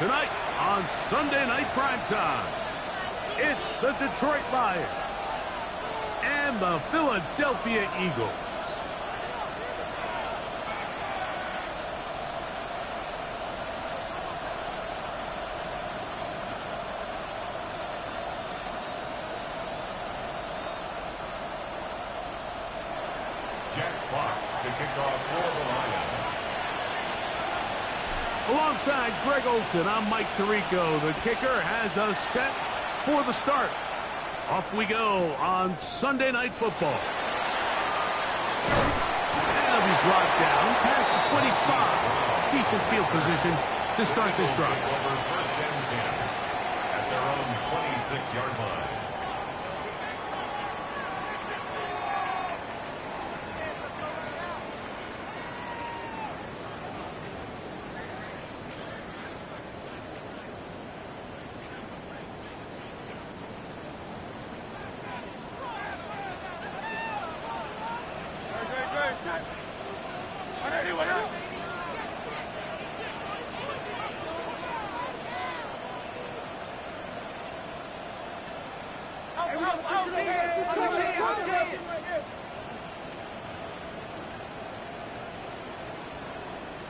Tonight on Sunday Night Primetime, it's the Detroit Lions and the Philadelphia Eagles. Jack Fox to kick off for the Lions. Alongside Greg Olsen, I'm Mike Tirico. The kicker has us set for the start. Off we go on Sunday Night Football. That'll be brought down past the 25. Decent field position to start this drive. Over first and 10 at their own 26-yard line.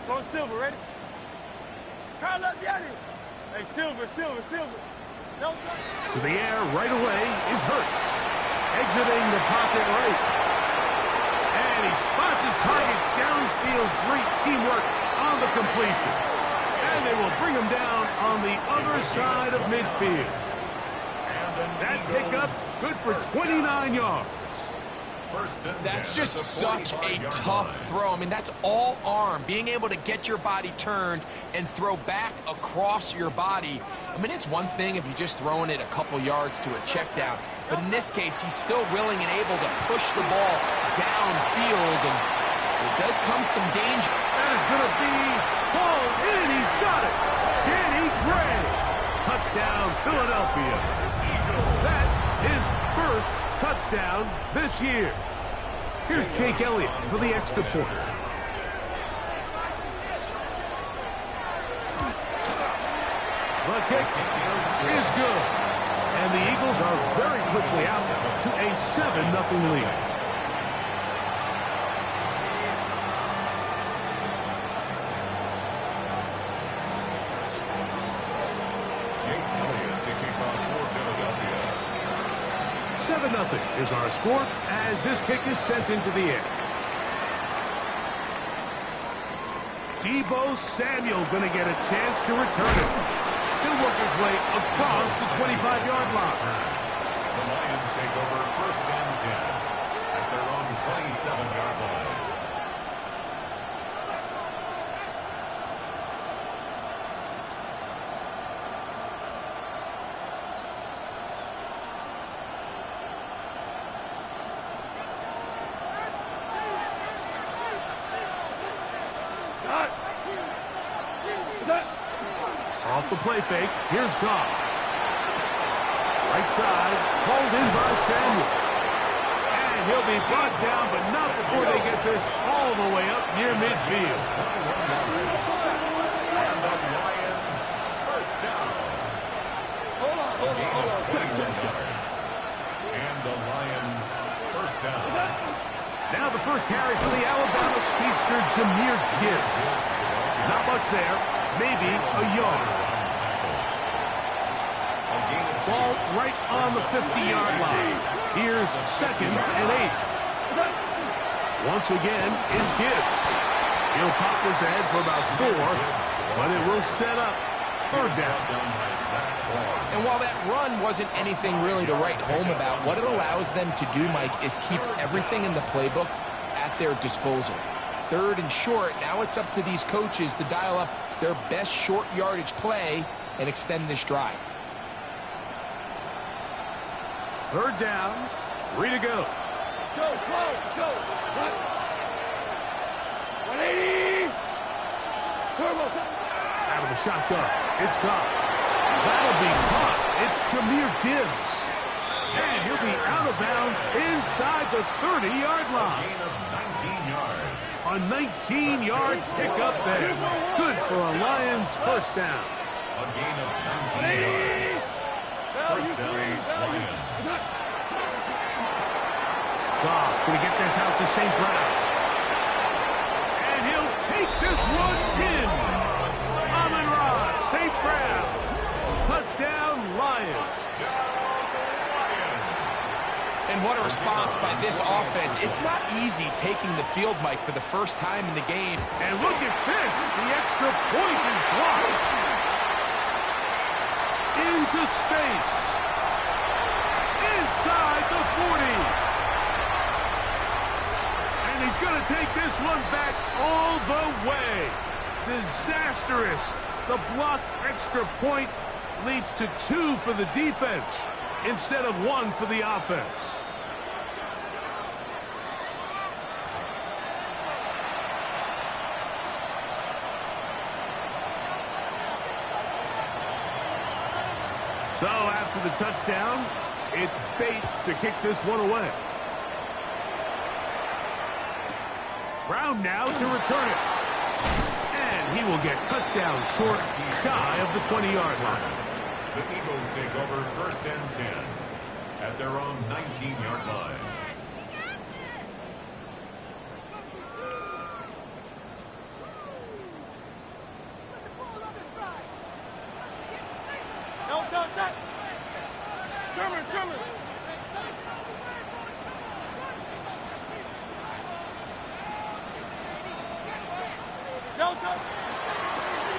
Go Silver, ready? Carl up, Yanni. Hey, Silver. No, to the air right away is Hurts. Exiting the pocket right. And he spots his target downfield. Great teamwork on the completion. And they will bring him down on the other side of midfield. That pickup good for 29 yards. That's just such a tough throw. I mean, that's all arm. Being able to get your body turned and throw back across your body. I mean, it's one thing if you're just throwing it a couple yards to a check down. But in this case, he's still willing and able to push the ball downfield. And it does come some danger. That is going to be hauled in. He's got it. Danny Gray. Touchdown, Philadelphia. That is first touchdown this year. Here's Jake Elliott for the extra point. The kick is good. And the Eagles are very quickly out to a 7-0 lead. Nothing is our score as this kick is sent into the air. Deebo Samuel going to get a chance to return it. He'll work his way across the 25-yard line. The Lions take over first and 10 at their own 27-yard line. Off the play fake, here's Goff. Right side, pulled in by Samuel. And he'll be brought down, but not before they get this all the way up near midfield. And the Lions first down. Hold on. 21 yards. And the Lions first down. Now the first carry for the Alabama speedster, Jahmyr Gibbs. Not much there, maybe a yard. Ball right on the 50-yard line. Here's 2nd and 8. Once again, it's Gibbs. He'll pop this ahead for about 4, but it will set up 3rd down. And while that run wasn't anything really to write home about, what it allows them to do, Mike, is keep everything in the playbook at their disposal. 3rd and short, now it's up to these coaches to dial up their best short yardage play and extend this drive. 3rd down, 3 to go. Go. 180. Out of the shotgun, it's Goff. That'll be caught. It's Jahmyr Gibbs. And he'll be out of bounds inside the 30-yard line. Gain of 19 yards. A 19-yard pickup there. Good for a Lions first down. A gain of 19 yards. First down, Lions. Goff going to get this out to St. Brown. And he'll take this one in. Amon-Ra, St. Brown. Touchdown, Lions. And what a response by this offense. It's not easy taking the field, Mike, for the first time in the game. And look at this. The extra point is blocked. Into space. Inside the 40. And he's going to take this one back all the way. Disastrous. The blocked extra point leads to 2 for the defense instead of 1 for the offense. So after the touchdown, it's Bates to kick this one away. Brown now to return it. And he will get cut down short, shy of the 20-yard line. The Eagles take over first and 10 at their own 19-yard line.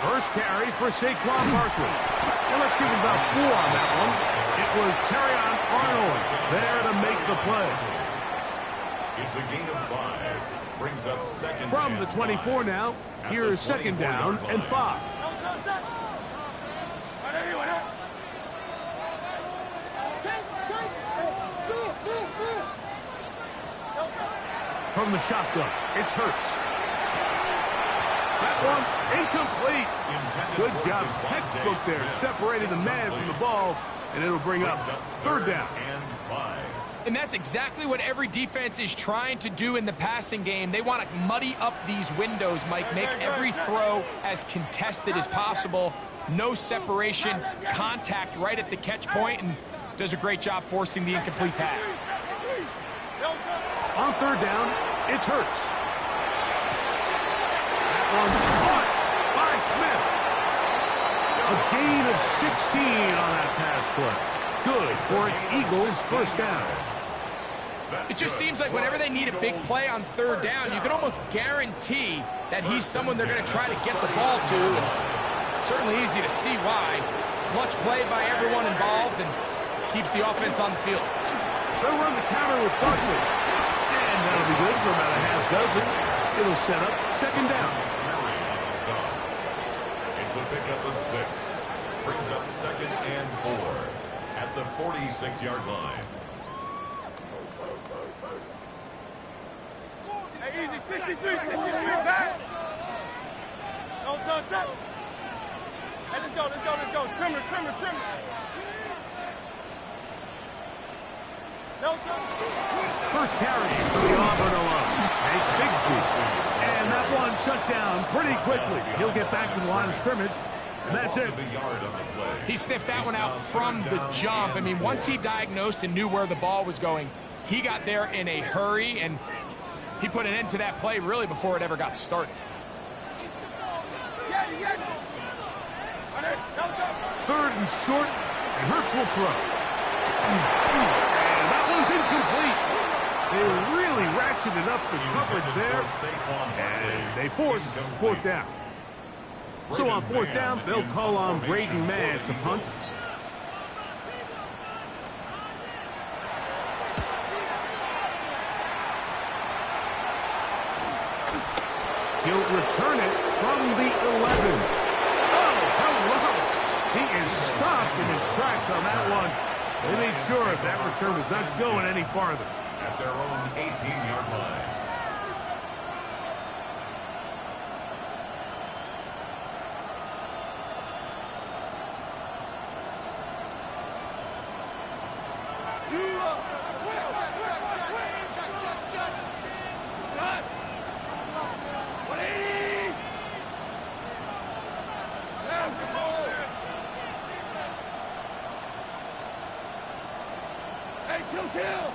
First carry for Saquon Barkley. And let's give him about 4 on that one. It was Terrion Arnold there to make the play. It's a gain of 5. Brings up second From the 24 now, here's second down and 5. From the shotgun, it's Hurts. That one's incomplete. Good job, textbook there, separating the man from the ball, and it'll bring up third down. And that's exactly what every defense is trying to do in the passing game. They want to muddy up these windows, Mike, make every throw as contested as possible. No separation, contact right at the catch point, and does a great job forcing the incomplete pass. On third down, it's Hurts. That one's caught by Smith. A gain of 16 on that pass play. Good for an Eagles first down. It just seems like whenever they need a big play on third down, you can almost guarantee that he's someone they're going to try to get the ball to. And certainly easy to see why. Clutch play by everyone involved and keeps the offense on the field. They'll run the counter with Barkley. And that'll be good for about a half dozen. It'll set up second down. It's a pickup of 6. Brings up second and 4 at the 46-yard line. Hey, easy, 63, back. Don't touch it. Hey, let's go. Trimmer. First carry for the Auburn alum. Hank Bigsby. And that one shut down pretty quickly. He'll get back to the line of scrimmage, and that's it. He sniffed that one out from the jump. I mean, once he diagnosed and knew where the ball was going, he got there in a hurry, and he put an end to that play really before it ever got started. Third and short, and Hurts will throw. And that one's incomplete. They really ratcheted up the coverage there, and they force fourth down. So on fourth down, they'll call on Braden Mann to punt. He'll return it from the 11. Oh, hello. He is stopped in his tracks on that one. They made sure that return was not going any farther. At their own 18-yard line. Hey, kill.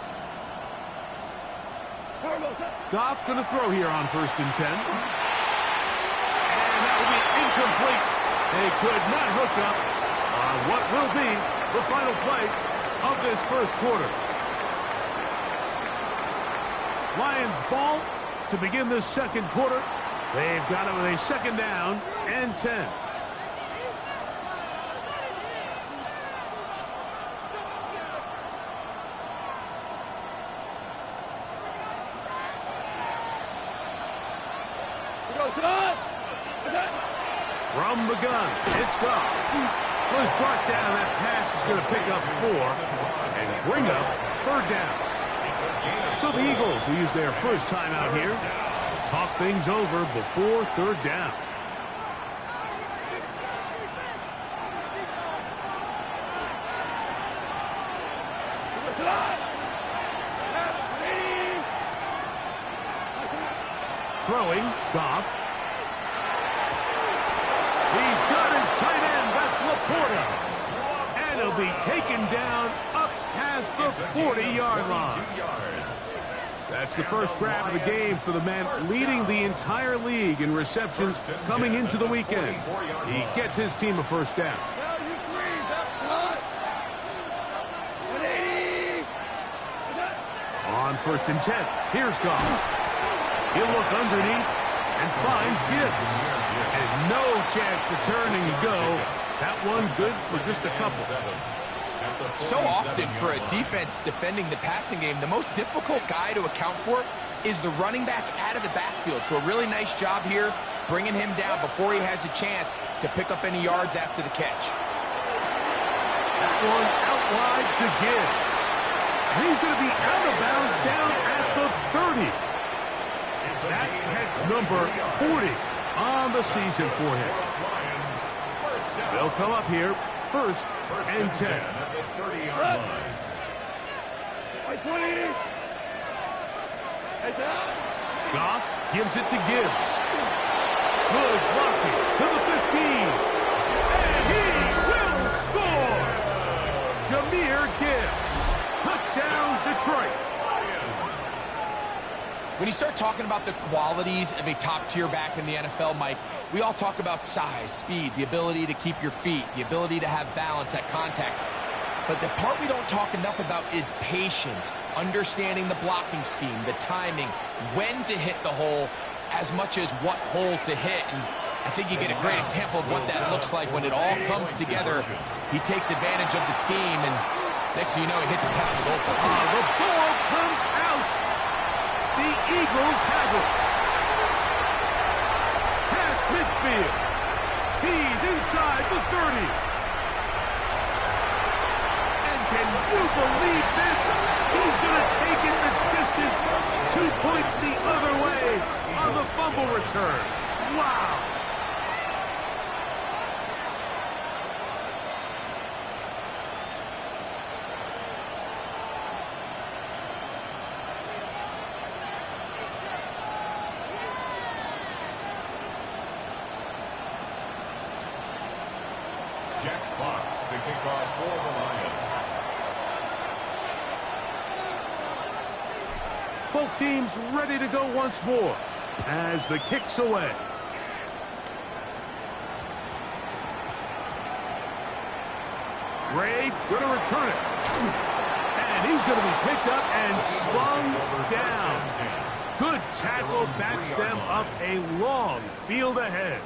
Goff going to throw here on 1st and 10. And that will be incomplete. They could not hook up on what will be the final play of this first quarter. Lions ball to begin this second quarter. They've got it with a 2nd down and 10. From the gun, it's Goff. Was brought down. That pass is going to pick up 4 and bring up 3rd down. So the Eagles will use their first time out here. Talk things over before 3rd down. Throwing, Goff. He's got his tight end. That's Laporta. And he'll be taken down up past the 40-yard line. That's the first grab of the game for the man leading the entire league in receptions coming into the weekend. He gets his team a 1st down. On 1st and 10, here's Goff. He'll look underneath and finds Gibbs. And no chance to turn and go. That one good for just a couple. So often for a defense defending the passing game, the most difficult guy to account for is the running back out of the backfield. So a really nice job here bringing him down before he has a chance to pick up any yards after the catch. That one out wide to Gibbs. And he's going to be out of bounds down at the 30. That catch number 40 on the season for him. They'll come up here 1st and 10. Goff gives it to Gibbs. Good blocking to the 15. And he will score. Jahmyr Gibbs. Touchdown, Detroit. When you start talking about the qualities of a top-tier back in the NFL, Mike, we all talk about size, speed, the ability to keep your feet, the ability to have balance at contact. But the part we don't talk enough about is patience, understanding the blocking scheme, the timing, when to hit the hole, as much as what hole to hit. And I think you get a great example of what that looks like when it all comes together. He takes advantage of the scheme, and next thing you know, he hits his head on the goalpost. The ball comes out. The Eagles have it. Past midfield. He's inside the 30. And can you believe this? He's going to take it the distance. 2 points the other way on the fumble return. Wow. Jack Fox to kick off for the Lions. Both teams ready to go once more as the kick's away. Ray going to return it. And he's going to be picked up and slung down. Good tackle backs them up a long field ahead.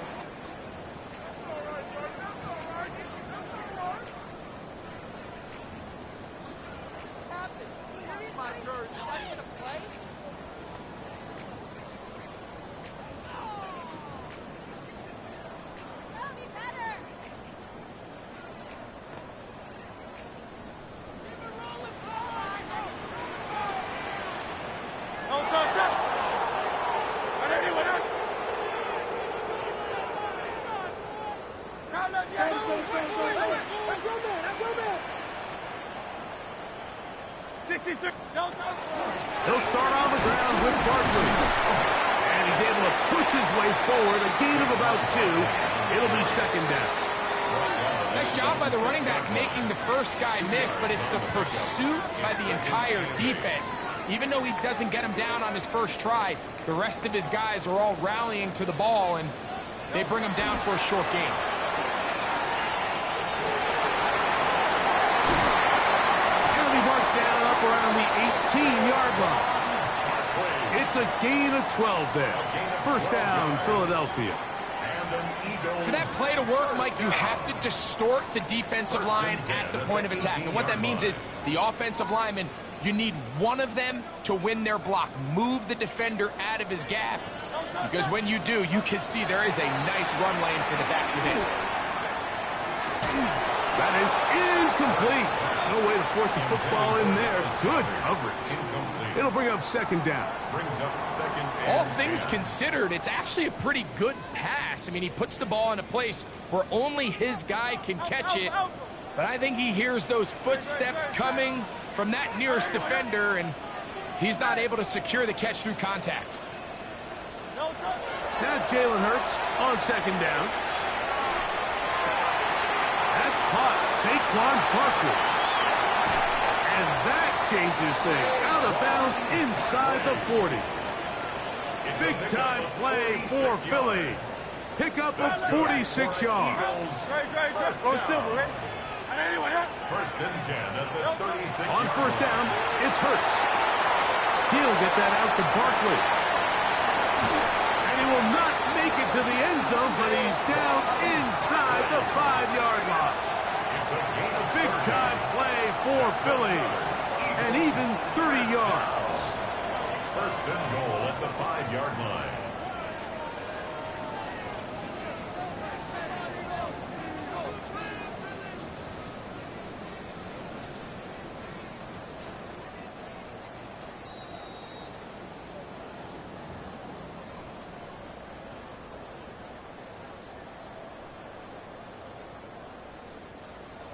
He'll start on the ground with Barkley. And he's able to push his way forward. A gain of about 2. It'll be 2nd down. Nice Nice job by the running back making the first guy miss, but it's the pursuit by the entire defense. Even though he doesn't get him down on his first try, the rest of his guys are all rallying to the ball, and they bring him down for a short gain. Going to be marked down up around the 18-yard line. It's a gain of 12 there. First down, Philadelphia. For that play to work, Mike, you have to distort the defensive line at the point of attack. And what that means is the offensive lineman, you need one of them to win their block. Move the defender out of his gap. Because when you do, you can see there is a nice run lane for the back to hit. That is incomplete. No way to force the football in there. Good coverage. It'll bring up second down. All things considered, it's actually a pretty good pass. I mean, he puts the ball in a place where only his guy can catch it. But I think he hears those footsteps coming from that nearest defender, and he's not able to secure the catch through contact. Now Jalen Hurts on second down. That's caught. Saquon Barkley. And that changes things. Out of bounds inside the 40. Big time play for Philly. Pickup of 46 yards. Go Silver, right? First and 10 at the 36. On first down, it's Hurts. He'll get that out to Barkley. And he will not make it to the end zone, but he's down inside the 5-yard line. It's a gain of Big time play for Philly. And even 30 yards. First and goal at the 5-yard line.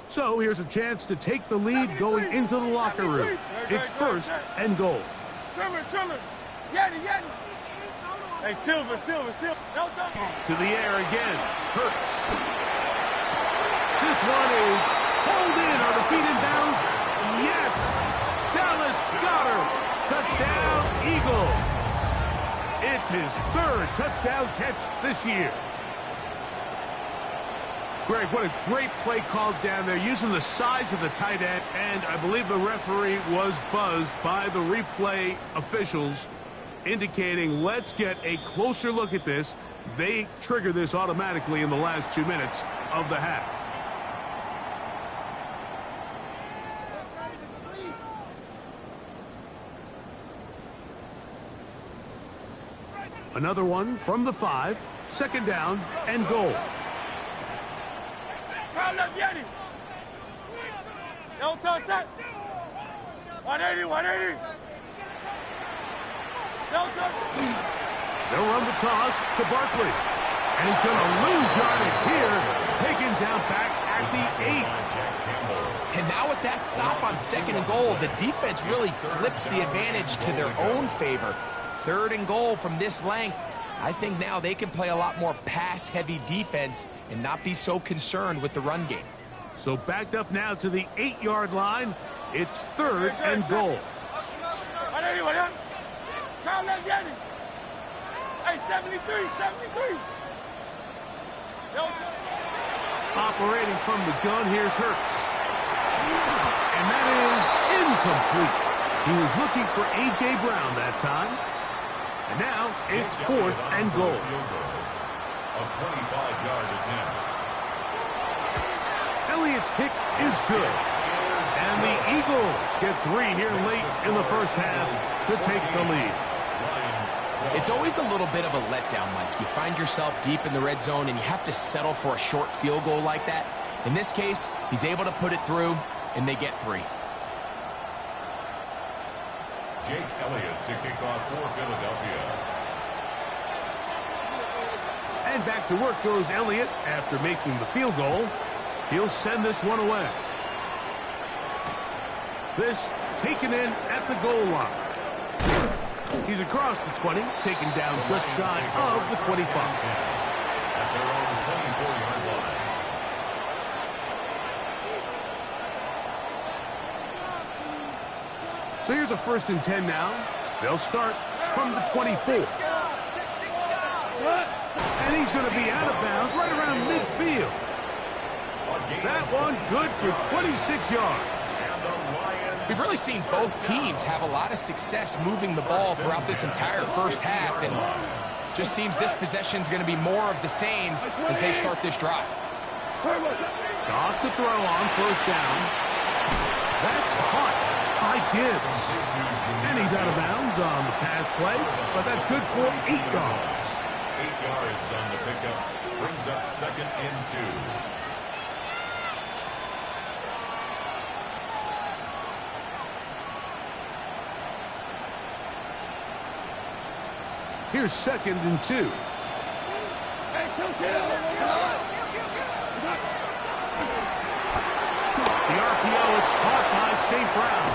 So here's a chance to take the lead going into the locker room. It's first and goal. Trimmer. Yanni. Hey, Silver. To the air again. Hurts. This one is pulled in. Are the feet in bounds? Yes. Dallas Goedert. Touchdown, Eagles. It's his third touchdown catch this year. Greg, what a great play called down there, using the size of the tight end, and I believe the referee was buzzed by the replay officials, indicating let's get a closer look at this. They trigger this automatically in the last 2 minutes of the half. Another one from the 5, second down and goal. Crowd left Yanni. No touch that. 180. No touch. They'll run the toss to Barkley. And he's going to lose yardage here. Taken down back at the 8. And now with that stop on second and goal, the defense really flips the advantage to their own favor. Third and goal from this length. I think now they can play a lot more pass-heavy defense and not be so concerned with the run game. So backed up now to the 8-yard line. It's third and goal. Hey, 73. Operating from the gun, here's Hurts. And that is incomplete. He was looking for A.J. Brown that time. And now it's fourth and goal. A 25-yard attempt. Elliott's kick is good. And the Eagles get 3 here late in the first half to take the lead. It's always a little bit of a letdown, Mike. You find yourself deep in the red zone and you have to settle for a short field goal like that. In this case, he's able to put it through, and they get 3. Jake Elliott to kick off for Philadelphia. And back to work goes Elliott after making the field goal. He'll send this one away. This taken in at the goal line. He's across the 20, taken down just shy of the 25. At their own 24-yard line. So here's a 1st and 10 now. They'll start from the 24. And he's going to be out of bounds right around midfield. That one good for 26 yards. We've really seen both teams have a lot of success moving the ball throughout this entire first half, and just seems this possession's going to be more of the same as they start this drive. Off to throw on 1st down. That's caught by Gibbs. And he's out of bounds on the pass play, but that's good for 8 yards. 8 yards on the pickup. Brings up 2nd and 2. Here's 2nd and 2. The RPO, it's caught by St. Brown.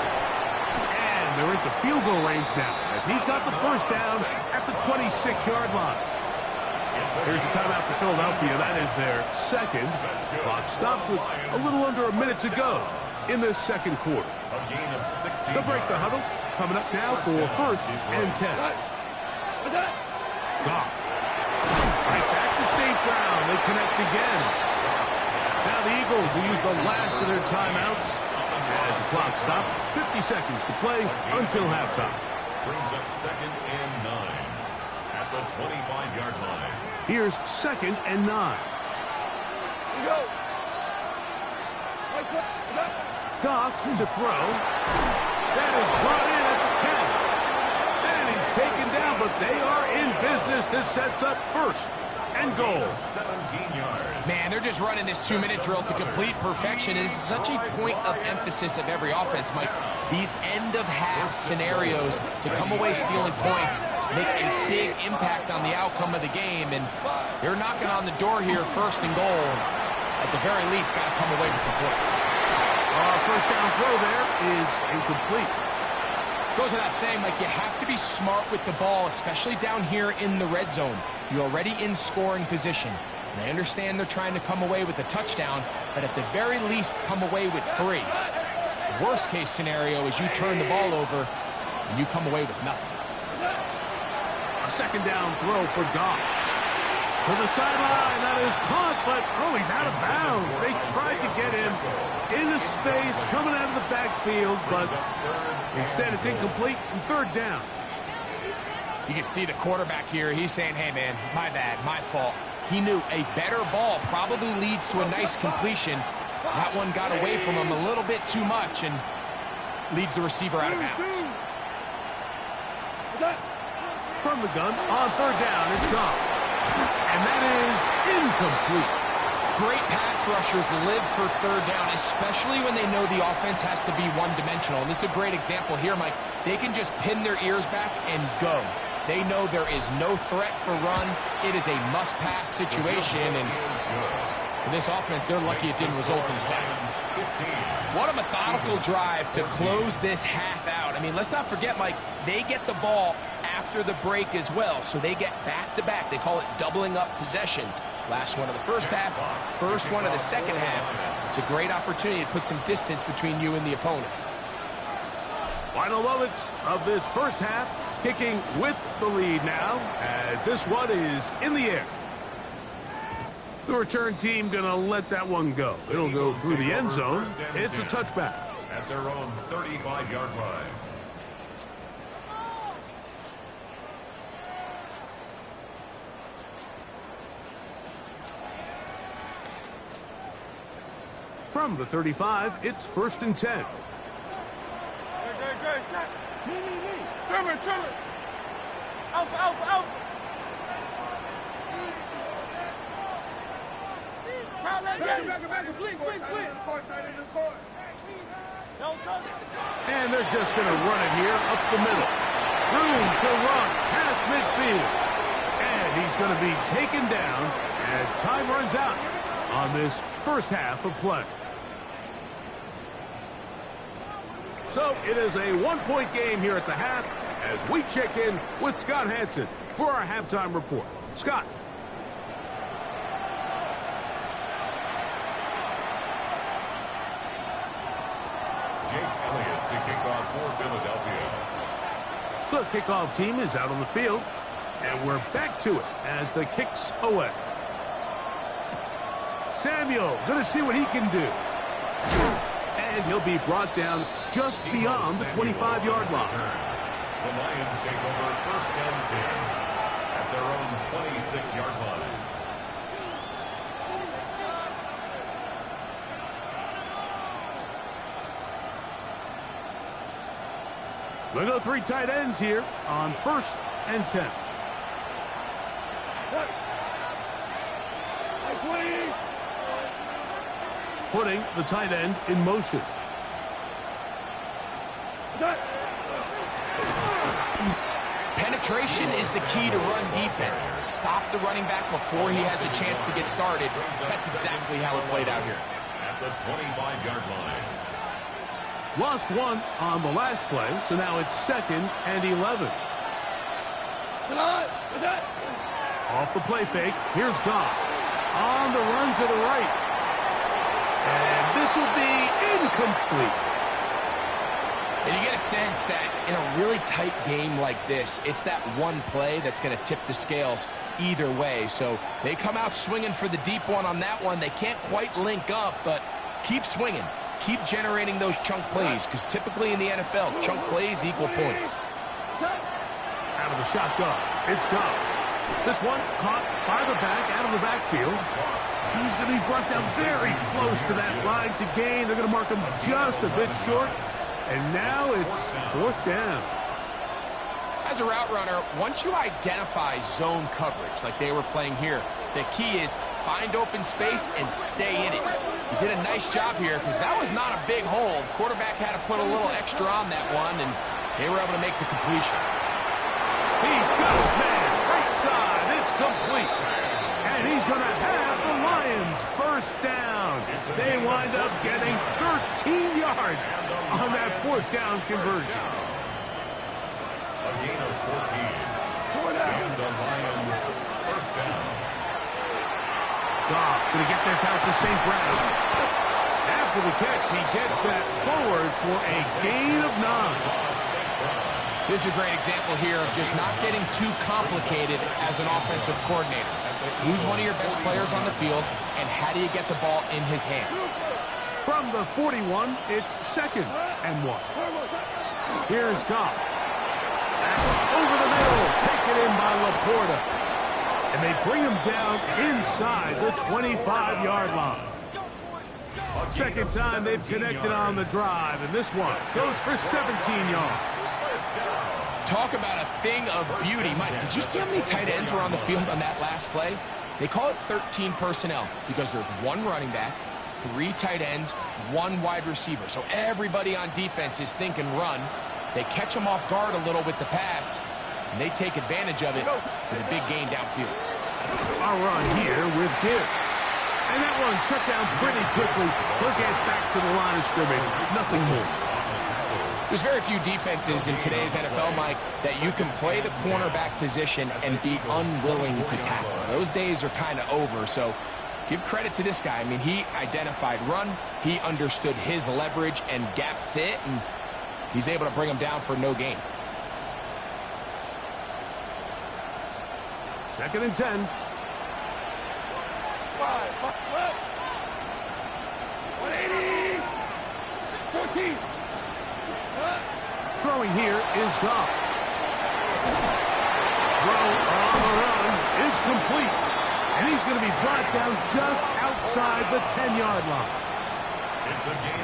And they're into field goal range now as he's got the 1st down at the 26-yard line. Here's a timeout for Philadelphia. That is their 2nd. Clock stops with a little under a minute to go in the 2nd quarter. They'll break the huddle. Coming up now for 1st and 10. Goff. Right back to St. Brown. They connect again. Now the Eagles will use the last of their timeouts as the clock stops. 50 seconds to play until halftime. Brings up 2nd and 9 at the 25-yard line. Here's 2nd and 9. Goff to throw. That is brought in at the 10. And he's taken down, but they are in business. This sets up 1st and goal. 17 yards. Man, they're just running this 2-minute drill to complete perfection. It is such a point of emphasis of every offense, Mike. These end-of-half scenarios to come away stealing points make a big impact on the outcome of the game, and they're knocking on the door here, 1st and goal. At the very least, got to come away with some points. Our 1st down throw there is incomplete. Goes without saying, Mike, you have to be smart with the ball, especially down here in the red zone. You're already in scoring position. And I understand they're trying to come away with a touchdown, but at the very least, come away with 3. The worst-case scenario is you turn the ball over and you come away with nothing. A 2nd down throw for Goff. To the sideline, that is caught, but he's out of bounds. They tried to get him into space, coming out of the backfield, but instead it's incomplete and 3rd down. You can see the quarterback here. He's saying, hey, man, my bad, my fault. He knew a better ball probably leads to a nice completion. That one got away from him a little bit too much and leads the receiver out of bounds. From the gun, on 3rd down, it's Goff. And that is incomplete. Great pass rushers live for 3rd down, especially when they know the offense has to be one-dimensional. And this is a great example here, Mike. They can just pin their ears back and go. They know there is no threat for run. It is a must-pass situation, and for this offense, they're lucky it didn't result in a sack. What a methodical drive to close this half out. I mean, let's not forget, Mike, they get the ball after the break as well, so they get back-to-back. They call it doubling up possessions. Last one of the first half, first one of the second half. It's a great opportunity to put some distance between you and the opponent. Final moments of this first half, kicking with the lead now, as this one is in the air. The return team going to let that one go. It'll go through the end zone. It's a touchback. At their own 35-yard line. From the 35, it's 1st and 10. Great shot. Me. Trimmer. Alpha. Back, please. And they're just going to run it here up the middle. Room to run past midfield. And he's going to be taken down as time runs out on this first half of play. So it is a one-point game here at the half as we check in with Scott Hansen for our halftime report. Scott. Jake Elliott to kick off for Philadelphia. The kickoff team is out on the field, and we're back to it as the kick's away. Samuel, going to see what he can do. And he'll be brought down just beyond the 25-yard line. The Lions take over first and 10 at their own 26-yard line. We'll go 3 tight ends here on first and 10. Putting the tight end in motion. Penetration is the key to run defense. Stop the running back before he has a chance to get started. That's exactly how it played out here. At the 25-yard line. Lost one on the last play, so now it's second and 11. Off the play fake, here's Goff. On the run to the right. And this will be incomplete. And you get a sense that in a really tight game like this, it's that one play that's going to tip the scales either way. So they come out swinging for the deep one on that one. They can't quite link up, but keep swinging. Keep generating those chunk plays, because typically in the NFL, chunk plays equal points. Out of the shotgun, it's Goff. This one caught by the back, out of the backfield. He's going to be brought down very close to that line to gain. They're going to mark him just a bit short. And now it's fourth down. As a route runner, once you identify zone coverage like they were playing here, the key is find open space and stay in it. He did a nice job here because that was not a big hole. Quarterback had to put a little extra on that one, and they were able to make the completion. He's got his man. Right side. It's complete. And he's going to have the Lions first down. They wind up getting 13 yards on that fourth down conversion. A gain of 14. And the Lions first down. Goff going to get this out to St. Brown. After the catch, he gets that forward for a gain of 9. This is a great example here of just not getting too complicated as an offensive coordinator. Who's one of your best players on the field, and how do you get the ball in his hands? From the 41, it's second and 1. Here's Goff. That's over the middle, taken in by Laporta. And they bring him down inside the 25-yard line. Second time they've connected on the drive, and this one goes for 17 yards. Talk about a thing of beauty. Mike, did you see how many tight ends were on the field on that last play? They call it 13 personnel because there's one running back, 3 tight ends, 1 wide receiver. So everybody on defense is thinking run. They catch them off guard a little with the pass, and they take advantage of it with a big gain downfield. A run here with Gibbs. And that one shut down pretty quickly. He'll get back to the line of scrimmage. Nothing more. There's very few defenses in today's NFL, Mike, that you can play the cornerback position and be unwilling to tackle. Those days are kind of over, so give credit to this guy. I mean, he identified run, he understood his leverage and gap fit, and he's able to bring him down for no gain. Second and 10. 180. 14. Throwing here is Goff. Throw on the run is complete. And he's going to be brought down just outside the 10-yard line.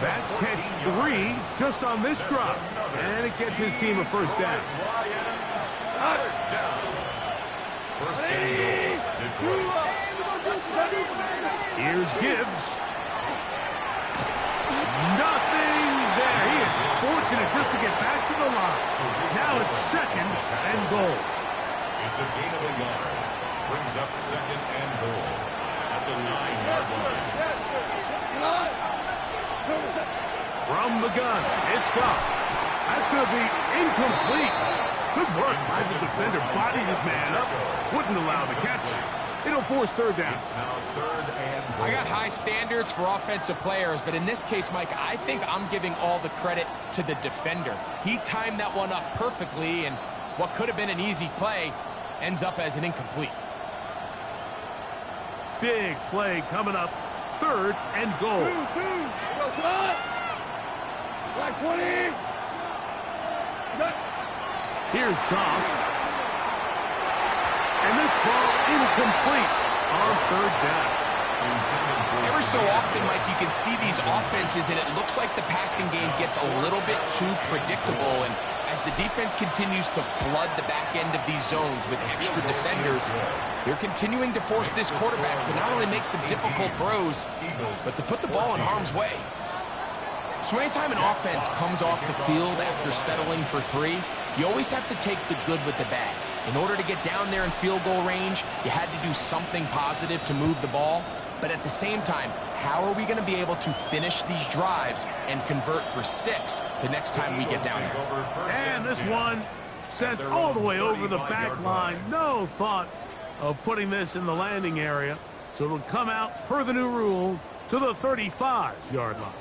That's catch 3 just on this drive. And it gets his team a first down. First down. First and goal, Detroit. Here's Gibbs. Nothing there. He is fortunate just to get back to the line. Now it's second and goal. It's a gain of a yard. Brings up second and goal at the 9-yard line. From the gun, it's Goff. That's going to be incomplete. Good work by the defender. Bodied his man up. Wouldn't allow the catch. It'll force third down. It's now third I got high standards for offensive players, but in this case, Mike, I think I'm giving all the credit to the defender. He timed that one up perfectly, and what could have been an easy play ends up as an incomplete. Big play coming up. 3rd and goal. Black 20. Here's Goff. And this ball incomplete on 3rd down. Every so often, Mike, you can see these offenses, and it looks like the passing game gets a little bit too predictable. And as the defense continues to flood the back end of these zones with extra defenders, they're continuing to force this quarterback to not only make some difficult throws, but to put the ball in harm's way. So anytime an offense comes off the field after settling for 3, you always have to take the good with the bad. In order to get down there in field goal range, you had to do something positive to move the ball. But at the same time, how are we going to be able to finish these drives and convert for 6 the next time we get down there? And this one sent all the way over the back line. No thought of putting this in the landing area. So it'll come out, per the new rule, to the 35-yard line.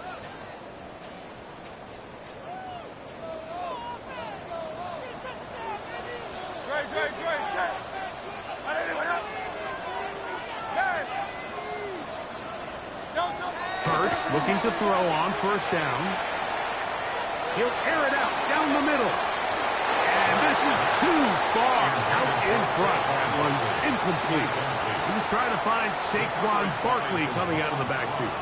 Hurts looking to throw on 1st down. He'll air it out down the middle. And this is too far out in front. That one's incomplete. He was trying to find Saquon Barkley coming out of the backfield.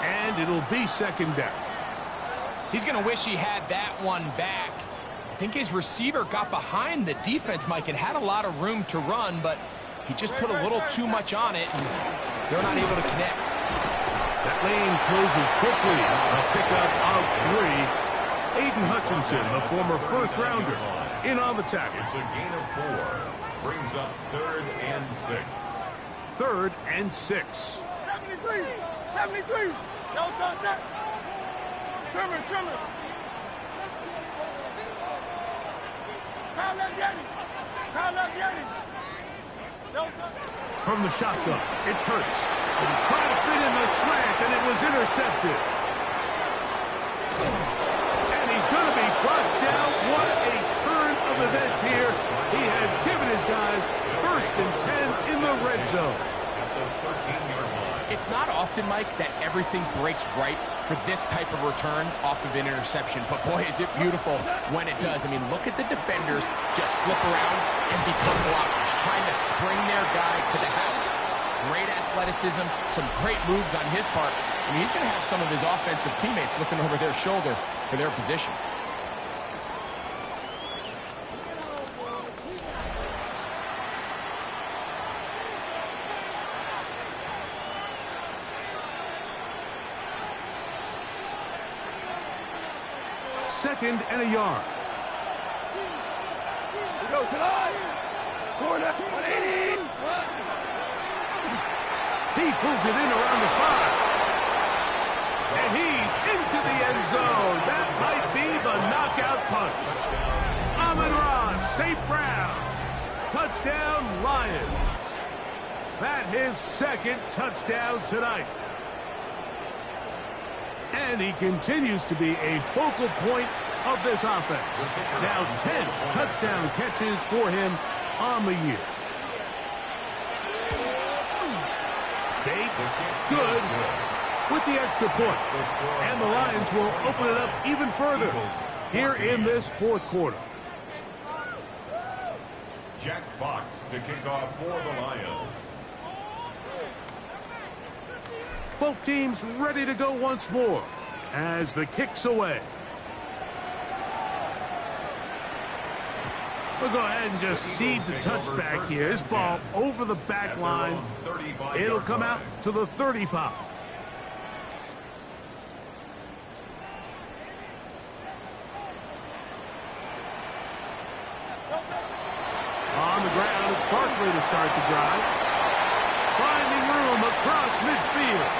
And it'll be 2nd down. He's going to wish he had that one back. I think his receiver got behind the defense, Mike, and had a lot of room to run, but he just put a little too much on it, and they're not able to connect. That lane closes quickly. A pickup of 3. Aiden Hutchinson, the former 1st-rounder, in on the tackle. It's a gain of 4. Brings up 3rd and 6. 3rd and 6. 73. 73. No contact. Trimmer. Kyle left Yanni. No contact. From the shotgun, it's Hurts. And he tried to fit in the slant, and it was intercepted. And he's going to be brought down. What a turn of events here. He has given his guys 1st and 10 in the red zone. At the 13-yard line. It's not often, Mike, that everything breaks right for this type of return off of an interception. But, boy, is it beautiful when it does. I mean, look at the defenders just flip around and become blockers, trying to spring their guy to the house. Great athleticism, some great moves on his part. I mean, he's going to have some of his offensive teammates looking over their shoulder for their position. Second and a yard. We go tonight. Corner 180. He pulls it in around the 5. And he's into the end zone. That might be the knockout punch. Amon-Ra St. Brown. Touchdown, Lions. That his 2nd touchdown tonight. And he continues to be a focal point of this offense. Now 10 touchdown catches for him on the year. Bates, good, with the extra point. And the Lions will open it up even further here in this 4th quarter. Jack Fox to kick off for the Lions. Both teams ready to go once more as the kick's away. We'll go ahead and just cede the touchback here. This ball over the back line. It'll come out to the 35. On the ground, it's Barkley to start the drive. Finding room across midfield.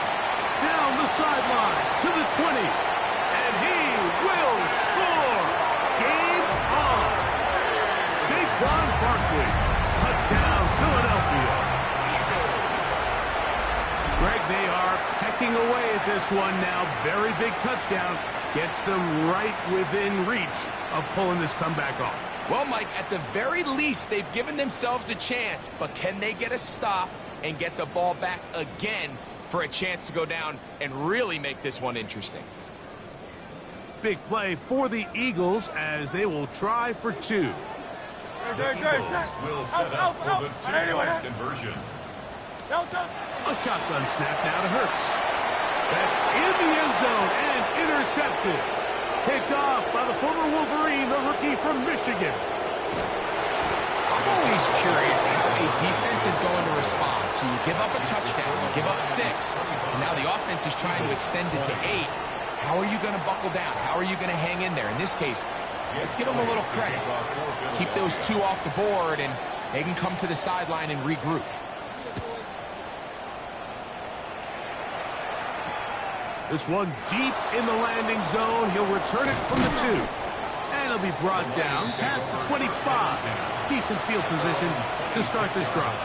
Down the sideline to the 20. And he will score. Game on. Saquon Barkley. Touchdown, Philadelphia. take this one now. Very big touchdown. Gets them right within reach of pulling this comeback off. Well, Mike, at the very least, they've given themselves a chance, but can they get a stop and get the ball back again for a chance to go down and really make this one interesting? Big play for the Eagles as they will try for two. The Eagles will set up for the two-point conversion. A shotgun snap now to Hurts. That's in the end zone and intercepted. Picked off by the former Wolverine, the rookie from Michigan. I'm always curious how a defense is going to respond. So you give up a touchdown, you give up 6, and now the offense is trying to extend it to 8. How are you going to buckle down? How are you going to hang in there? In this case, let's give them a little credit. Keep those 2 off the board, and they can come to the sideline and regroup. This one deep in the landing zone. He'll return it from the 2. And he'll be brought down past the 25. Decent field position to start this drive.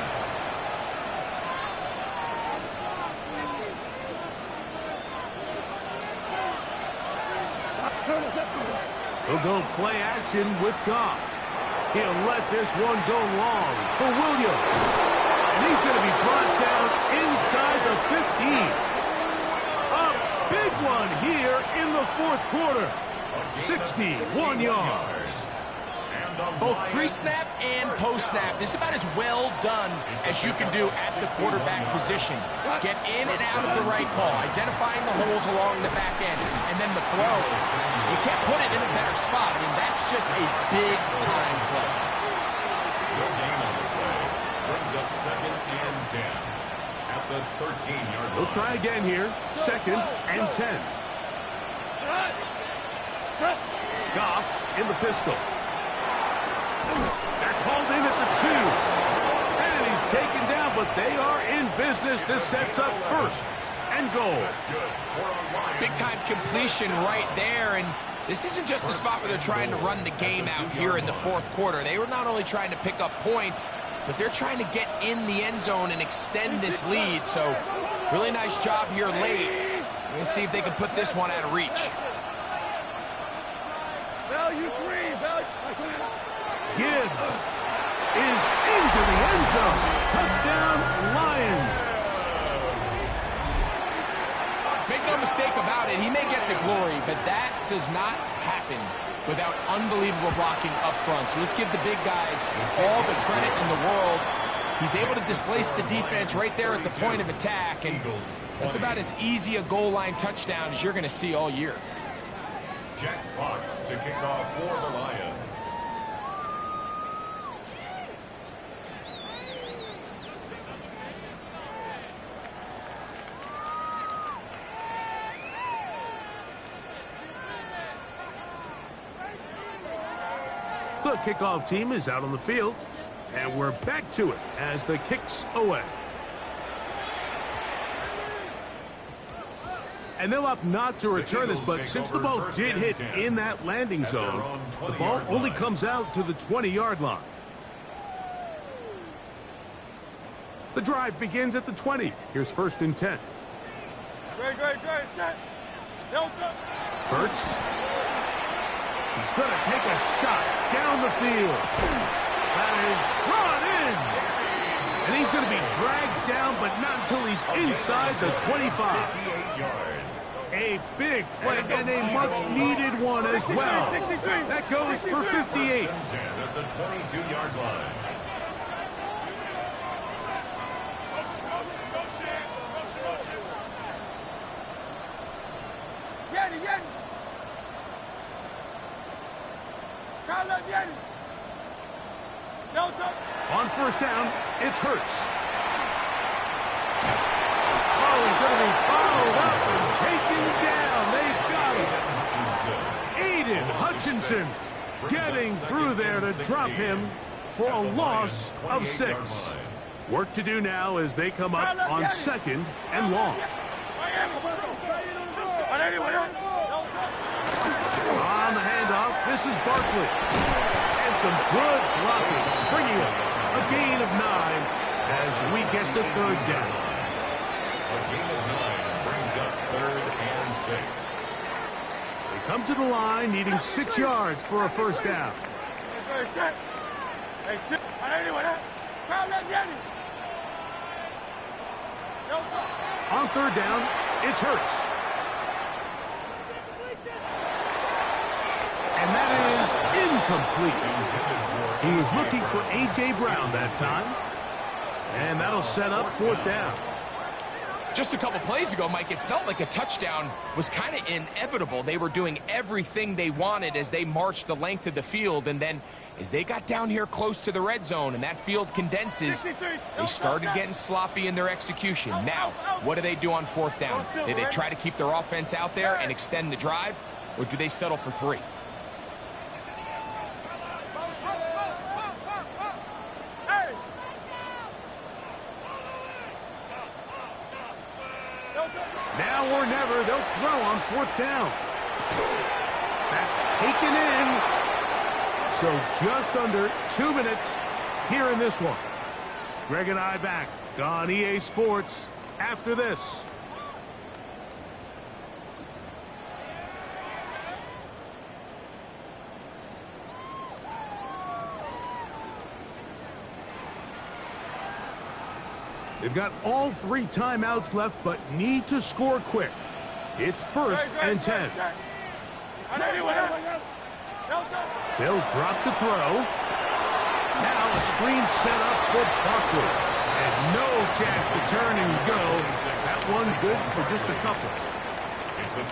He'll go play action with Goff. He'll let this one go long for Williams. And he's going to be brought down inside the 15. Big one here in the fourth quarter. 61 yards. Both pre-snap and post-snap. This is about as well done as you can do at the quarterback position. Get in and out of the right call, identifying the holes along the back end, and then the throw. You can't put it in a better spot. I mean, that's just a big-time play. No gain on the play. Brings up 2nd and 10. At the 13-yard line. We'll try again here. 2nd and 10. Goff in the pistol. That's hauled in at the 2. And he's taken down, but they are in business. This sets up 1st and goal. Big-time completion right there, and this isn't just a spot where they're trying to run the game out here in the fourth quarter. They were not only trying to pick up points, but they're trying to get in the end zone and extend this lead. So really nice job here late. We'll see if they can put this one out of reach. Gibbs is into the end zone. Touchdown, Lions. Make no mistake about it, he may get the glory, but that does not happen without unbelievable blocking up front. So let's give the big guys all the credit in the world. He's able to displace the defense right there at the point of attack, and that's about as easy a goal line touchdown as you're going to see all year. Jack Fox to kick off for the Lions. The kickoff team is out on the field, and we're back to it as the kick's away. And they'll opt not to return this, but since the ball did hit in that landing zone, the ball only comes out to the 20-yard line. The drive begins at the 20. Here's 1st and 10. Great, set. Hurts. He's going to take a shot down the field. That is brought in. And he's going to be dragged down, but not until he's inside the 25. 58 yards. A big play and a much-needed one as well. That goes for 58. At the 22-yard line. On 1st down, it's Hurts. Oh, he's going to be followed up and taken down. They've got him. Aiden Hutchinson getting through there to drop him for a loss of 6. Work to do now as they come up on 2nd and long. On the handoff, this is Barkley. And some good blocking, springing up. A gain of 9 as we get to 3rd down. A gain of 9 brings up 3rd 6. They come to the line needing 6 yards for a first down. On third down, it's Hurts. And that is incomplete. He was looking for A.J. Brown that time. And that'll set up fourth down. Just a couple plays ago, Mike, it felt like a touchdown was kind of inevitable. They were doing everything they wanted as they marched the length of the field, and then as they got down here close to the red zone and that field condenses, they started getting sloppy in their execution. Now, what do they do on fourth down? Do they try to keep their offense out there and extend the drive, or do they settle for 3? Now or never, they'll throw on fourth down. That's taken in. So just under 2 minutes here in this one. Greg and I back on EA Sports after this. They've got all 3 timeouts left, but need to score quick. It's first and 10. They'll drop to throw. Now a screen set up for Barkley. And no chance to turn and go. That one good for just a couple.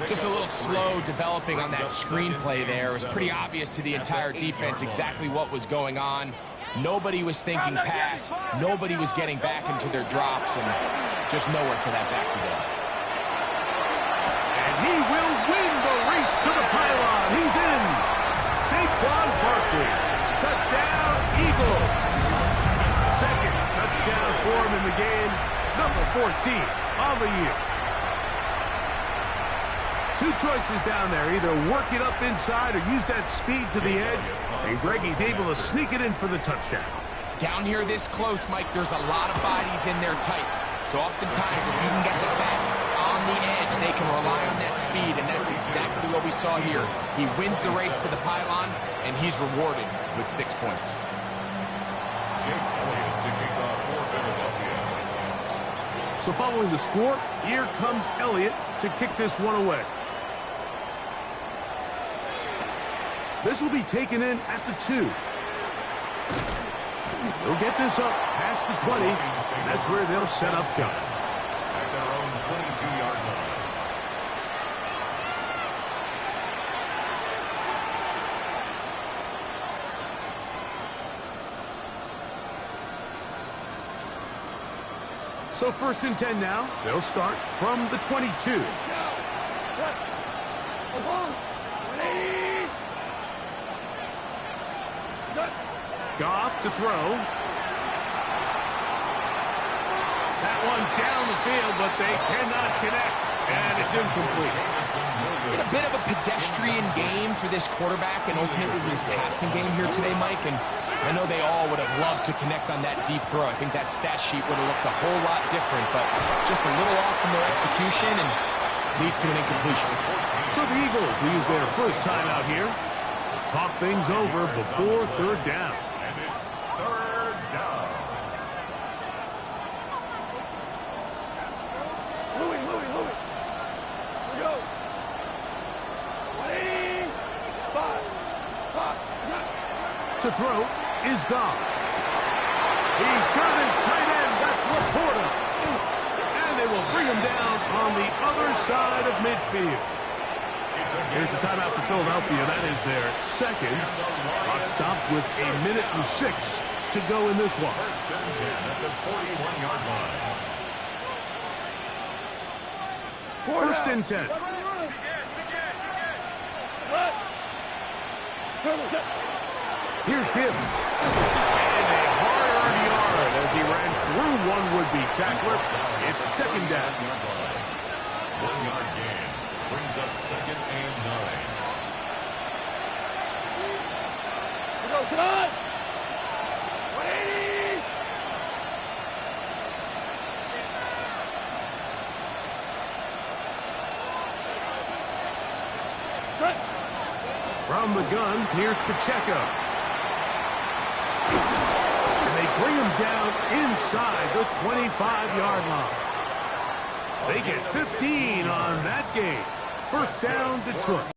Just a little slow developing on that screenplay there. It was pretty obvious to the entire defense exactly what was going on. Nobody was thinking pass. Nobody was getting back into their drops, and just nowhere for that back to go. And he will win the race to the pylon. He's in. Saquon Barkley. Touchdown, Eagles. Second touchdown for him in the game. Number 14 on the year. 2 choices down there. Either work it up inside or use that speed to the edge. And Greggy's able to sneak it in for the touchdown. Down here this close, Mike, there's a lot of bodies in there tight. So oftentimes, if you can get the back on the edge, they can rely on that speed, and that's exactly what we saw here. He wins the race to the pylon, and he's rewarded with 6 points. Jake Elliott to kick off for Philadelphia. So following the score, here comes Elliott to kick this one away. This will be taken in at the 2. They'll get this up past the 20. And that's where they'll set up shop. At their own 22-yard line. So first and 10 now. They'll start from the 22. Goff to throw. That one down the field, but they cannot connect. And it's incomplete. It's been a bit of a pedestrian game for this quarterback and ultimately his passing game here today, Mike. And I know they all would have loved to connect on that deep throw. I think that stat sheet would have looked a whole lot different, but just a little off from their execution and leads to an incompletion. So the Eagles will use their first time out here. Talk things over before third down. And it's third down. Louis. We go. 185. To throw is Goff. He's got his tight end. That's Laporta. And they will bring him down on the other side of midfield. Here's the timeout for Philadelphia. That is their second. Clock stops with 1:06 to go in this one. First and 10 at the 41-yard line. First and 10. Here's Gibbs. And a hard yard as he ran through one would-be tackler. It's second down. 1-yard gain. Brings up second and 9. We go, John. 180. From the gun, here's Pacheco. And they bring him down inside the 25-yard line. They get 15 on that game. First down, Detroit.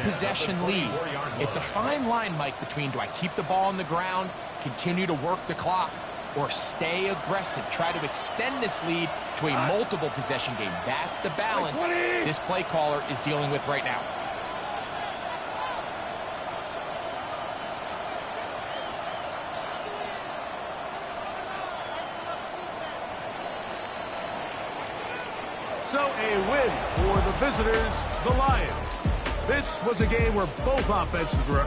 Possession lead. It's a fine line, Mike, between do I keep the ball on the ground, continue to work the clock, or stay aggressive, try to extend this lead to a multiple possession game. That's the balance this play caller is dealing with right now. So a win for the visitors, the Lions. This was a game where both offenses were